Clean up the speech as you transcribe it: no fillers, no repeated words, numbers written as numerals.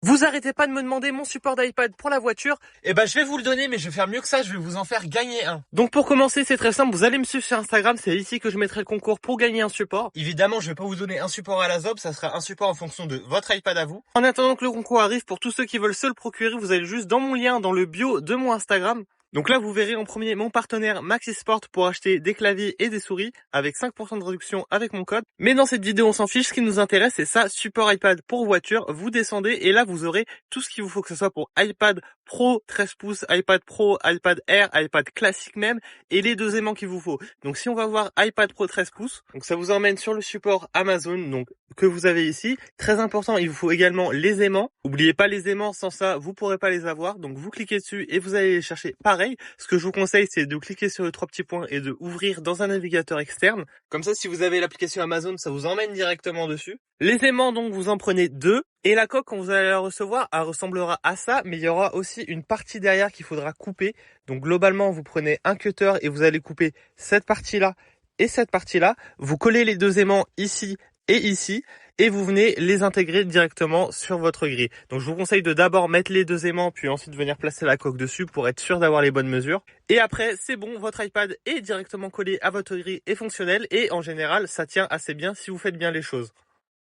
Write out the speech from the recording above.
Vous arrêtez pas de me demander mon support d'iPad pour la voiture. Eh ben, je vais vous le donner, mais je vais faire mieux que ça, je vais vous en faire gagner un. Donc pour commencer, c'est très simple, vous allez me suivre sur Instagram, c'est ici que je mettrai le concours pour gagner un support. Évidemment, je vais pas vous donner un support à la ZOB, ça sera un support en fonction de votre iPad à vous. En attendant que le concours arrive, pour tous ceux qui veulent se le procurer, vous allez juste dans mon lien, dans le bio de mon Instagram. Donc là, vous verrez en premier mon partenaire Maxisport pour acheter des claviers et des souris avec 5% de réduction avec mon code. Mais dans cette vidéo, on s'en fiche. Ce qui nous intéresse, c'est ça, support iPad pour voiture. Vous descendez et là, vous aurez tout ce qu'il vous faut, que ce soit pour iPad Pro 13 pouces, iPad Pro, iPad Air, iPad classique même, et les deux aimants qu'il vous faut. Donc si on va voir iPad Pro 13 pouces, donc ça vous emmène sur le support Amazon, donc que vous avez ici. Très important, il vous faut également les aimants. N'oubliez pas les aimants, sans ça, vous pourrez pas les avoir. Donc vous cliquez dessus et vous allez les chercher pareil. Ce que je vous conseille, c'est de cliquer sur les trois petits points et de ouvrir dans un navigateur externe. Comme ça, si vous avez l'application Amazon, ça vous emmène directement dessus. Les aimants, donc, vous en prenez 2. Et la coque, quand vous allez la recevoir, elle ressemblera à ça, mais il y aura aussi une partie derrière qu'il faudra couper. Donc globalement, vous prenez un cutter et vous allez couper cette partie-là et cette partie-là. Vous collez les deux aimants ici et ici, et vous venez les intégrer directement sur votre grille. Donc je vous conseille de d'abord mettre les deux aimants, puis ensuite venir placer la coque dessus pour être sûr d'avoir les bonnes mesures. Et après, c'est bon, votre iPad est directement collé à votre grille et fonctionnel, et en général, ça tient assez bien si vous faites bien les choses.